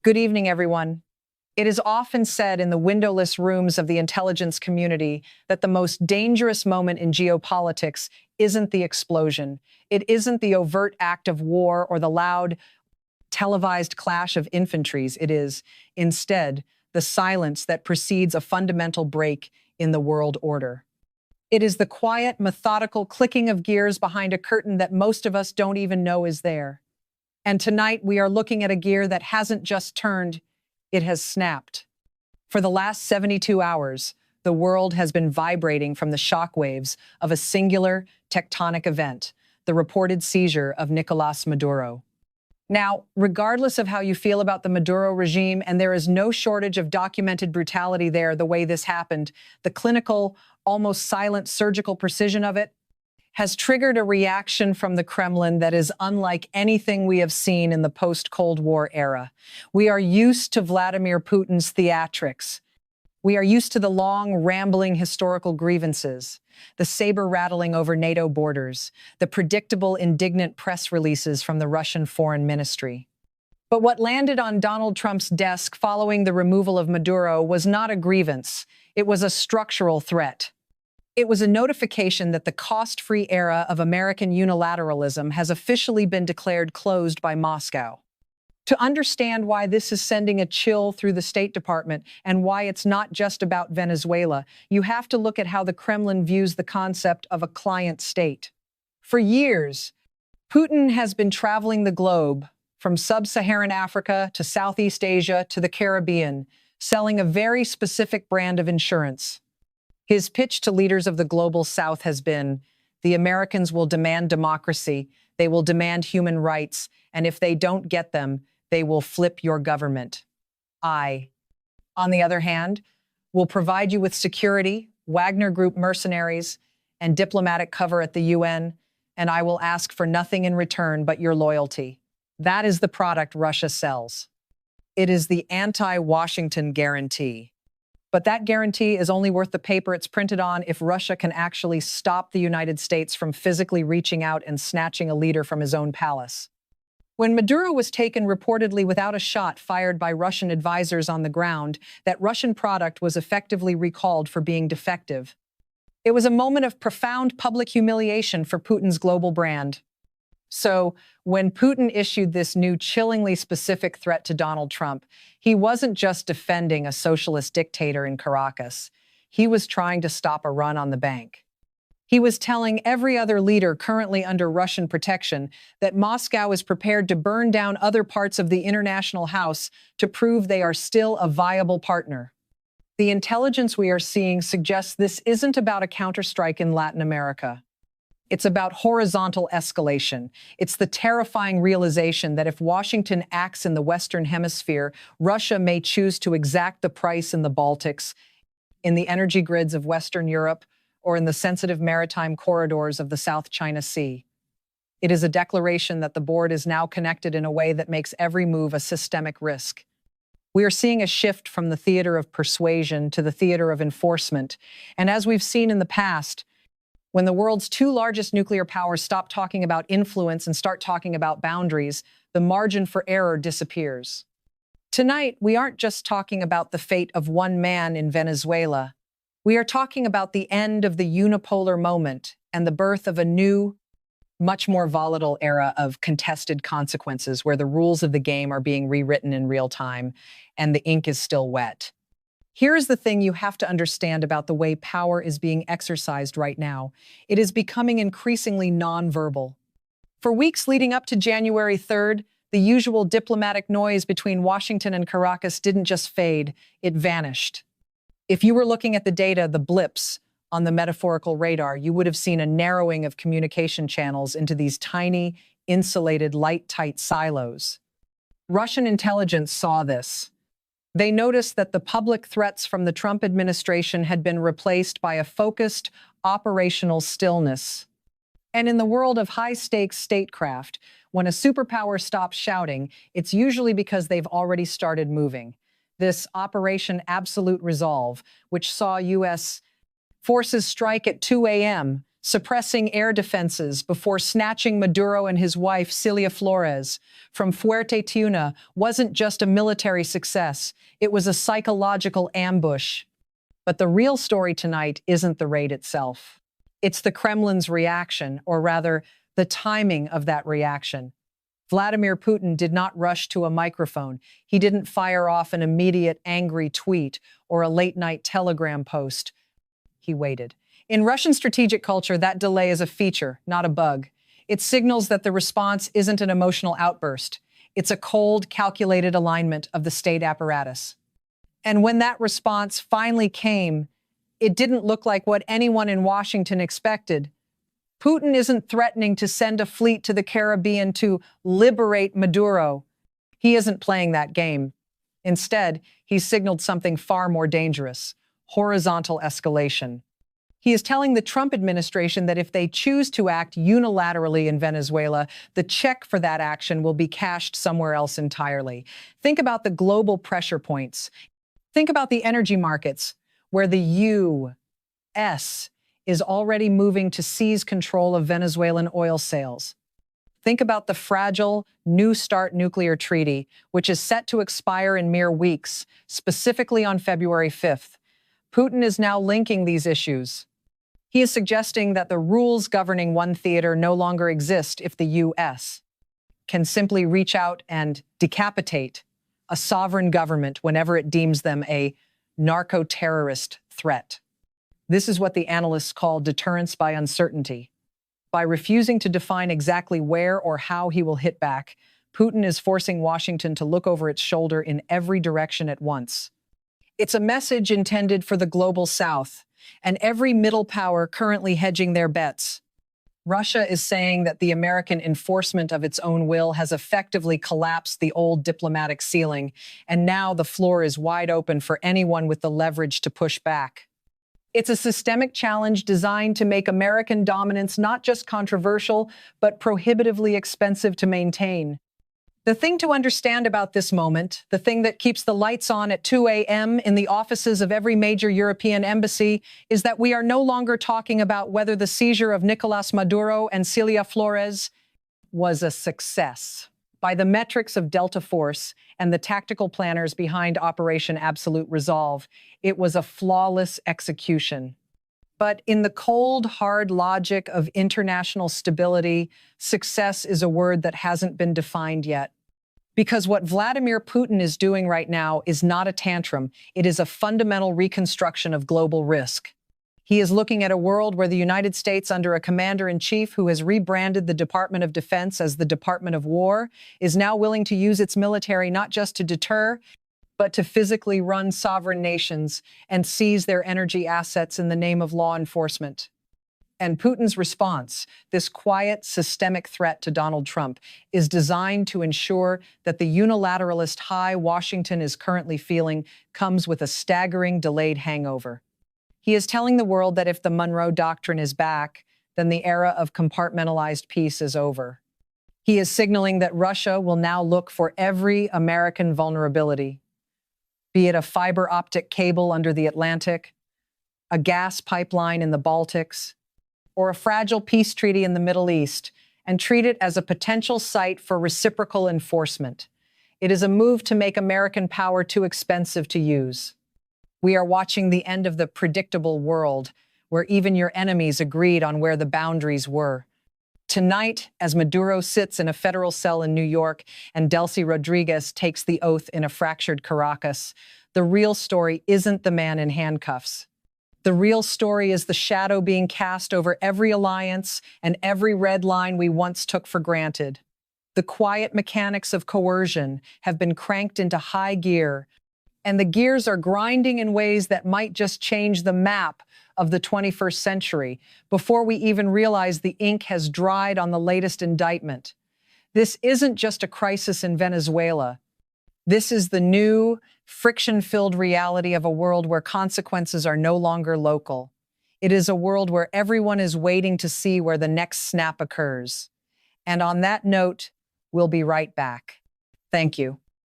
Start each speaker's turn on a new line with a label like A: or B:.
A: Good evening, everyone. It is often said in the windowless rooms of the intelligence community that the most dangerous moment in geopolitics isn't the explosion. It isn't the overt act of war or the loud, televised clash of infantries. It is, instead, the silence that precedes a fundamental break in the world order. It is the quiet, methodical clicking of gears behind a curtain that most of us don't even know is there. And tonight we are looking at a gear that hasn't just turned, it has snapped. For the last 72 hours, the world has been vibrating from the shockwaves of a singular tectonic event, the reported seizure of Nicolás Maduro. Now, regardless of how you feel about the Maduro regime, and there is no shortage of documented brutality there the way this happened, the clinical, almost silent surgical precision of it has triggered a reaction from the Kremlin that is unlike anything we have seen in the post-Cold War era. We are used to Vladimir Putin's theatrics. We are used to the long, rambling historical grievances, the saber-rattling over NATO borders, the predictable, indignant press releases from the Russian Foreign Ministry. But what landed on Donald Trump's desk following the removal of Maduro was not a grievance. It was a structural threat. It was a notification that the cost-free era of American unilateralism has officially been declared closed by Moscow. To understand why this is sending a chill through the State Department and why it's not just about Venezuela, you have to look at how the Kremlin views the concept of a client state. For years, Putin has been traveling the globe, from sub-Saharan Africa to Southeast Asia to the Caribbean, selling a very specific brand of insurance. His pitch to leaders of the global South has been, the Americans will demand democracy, they will demand human rights, and if they don't get them, they will flip your government. I, on the other hand, will provide you with security, Wagner Group mercenaries, and diplomatic cover at the UN, and I will ask for nothing in return but your loyalty. That is the product Russia sells. It is the anti-Washington guarantee. But that guarantee is only worth the paper it's printed on if Russia can actually stop the United States from physically reaching out and snatching a leader from his own palace. When Maduro was taken reportedly without a shot fired by Russian advisors on the ground, that Russian product was effectively recalled for being defective. It was a moment of profound public humiliation for Putin's global brand. So, when Putin issued this new chillingly specific threat to Donald Trump, he wasn't just defending a socialist dictator in Caracas. He was trying to stop a run on the bank. He was telling every other leader currently under Russian protection that Moscow is prepared to burn down other parts of the international house to prove they are still a viable partner. The intelligence we are seeing suggests this isn't about a counterstrike in Latin America. It's about horizontal escalation. It's the terrifying realization that if Washington acts in the Western Hemisphere, Russia may choose to exact the price in the Baltics, in the energy grids of Western Europe, or in the sensitive maritime corridors of the South China Sea. It is a declaration that the board is now connected in a way that makes every move a systemic risk. We are seeing a shift from the theater of persuasion to the theater of enforcement. And as we've seen in the past, when the world's two largest nuclear powers stop talking about influence and start talking about boundaries, the margin for error disappears. Tonight, we aren't just talking about the fate of one man in Venezuela. We are talking about the end of the unipolar moment and the birth of a new, much more volatile era of contested consequences where the rules of the game are being rewritten in real time and the ink is still wet. Here is the thing you have to understand about the way power is being exercised right now. It is becoming increasingly nonverbal. For weeks leading up to January 3rd, the usual diplomatic noise between Washington and Caracas didn't just fade, it vanished. If you were looking at the data, the blips on the metaphorical radar, you would have seen a narrowing of communication channels into these tiny, insulated, light-tight silos. Russian intelligence saw this. They noticed that the public threats from the Trump administration had been replaced by a focused, operational stillness. And in the world of high-stakes statecraft, when a superpower stops shouting, it's usually because they've already started moving. This Operation Absolute Resolve, which saw U.S. forces strike at 2 a.m., suppressing air defenses before snatching Maduro and his wife, Celia Flores, from Fuerte Tiuna wasn't just a military success, it was a psychological ambush. But the real story tonight isn't the raid itself. It's the Kremlin's reaction, or rather, the timing of that reaction. Vladimir Putin did not rush to a microphone. He didn't fire off an immediate angry tweet or a late-night telegram post. He waited. In Russian strategic culture, that delay is a feature, not a bug. It signals that the response isn't an emotional outburst. It's a cold, calculated alignment of the state apparatus. And when that response finally came, it didn't look like what anyone in Washington expected. Putin isn't threatening to send a fleet to the Caribbean to liberate Maduro. He isn't playing that game. Instead, he signaled something far more dangerous: horizontal escalation. He is telling the Trump administration that if they choose to act unilaterally in Venezuela, the check for that action will be cashed somewhere else entirely. Think about the global pressure points. Think about the energy markets, where the U.S. is already moving to seize control of Venezuelan oil sales. Think about the fragile New START nuclear treaty, which is set to expire in mere weeks, specifically on February 5th. Putin is now linking these issues. He is suggesting that the rules governing one theater no longer exist if the U.S. can simply reach out and decapitate a sovereign government whenever it deems them a narco-terrorist threat. This is what the analysts call deterrence by uncertainty. By refusing to define exactly where or how he will hit back, Putin is forcing Washington to look over its shoulder in every direction at once. It's a message intended for the global South and every middle power currently hedging their bets. Russia is saying that the American enforcement of its own will has effectively collapsed the old diplomatic ceiling, and now the floor is wide open for anyone with the leverage to push back. It's a systemic challenge designed to make American dominance not just controversial, but prohibitively expensive to maintain. The thing to understand about this moment, the thing that keeps the lights on at 2 a.m. in the offices of every major European embassy, is that we are no longer talking about whether the seizure of Nicolás Maduro and Celia Flores was a success. By the metrics of Delta Force and the tactical planners behind Operation Absolute Resolve, it was a flawless execution. But in the cold, hard logic of international stability, success is a word that hasn't been defined yet. Because what Vladimir Putin is doing right now is not a tantrum, it is a fundamental reconstruction of global risk. He is looking at a world where the United States, under a commander-in-chief who has rebranded the Department of Defense as the Department of War, is now willing to use its military not just to deter, but to physically run sovereign nations and seize their energy assets in the name of law enforcement. And Putin's response, this quiet, systemic threat to Donald Trump, is designed to ensure that the unilateralist high Washington is currently feeling comes with a staggering delayed hangover. He is telling the world that if the Monroe Doctrine is back, then the era of compartmentalized peace is over. He is signaling that Russia will now look for every American vulnerability, be it a fiber optic cable under the Atlantic, a gas pipeline in the Baltics, or a fragile peace treaty in the Middle East, and treat it as a potential site for reciprocal enforcement. It is a move to make American power too expensive to use. We are watching the end of the predictable world, where even your enemies agreed on where the boundaries were. Tonight, as Maduro sits in a federal cell in New York and Delcy Rodriguez takes the oath in a fractured Caracas, the real story isn't the man in handcuffs. The real story is the shadow being cast over every alliance and every red line we once took for granted. The quiet mechanics of coercion have been cranked into high gear, and the gears are grinding in ways that might just change the map of the 21st century before we even realize the ink has dried on the latest indictment. This isn't just a crisis in Venezuela. This is the new, friction-filled reality of a world where consequences are no longer local. It is a world where everyone is waiting to see where the next snap occurs. And on that note, we'll be right back. Thank you.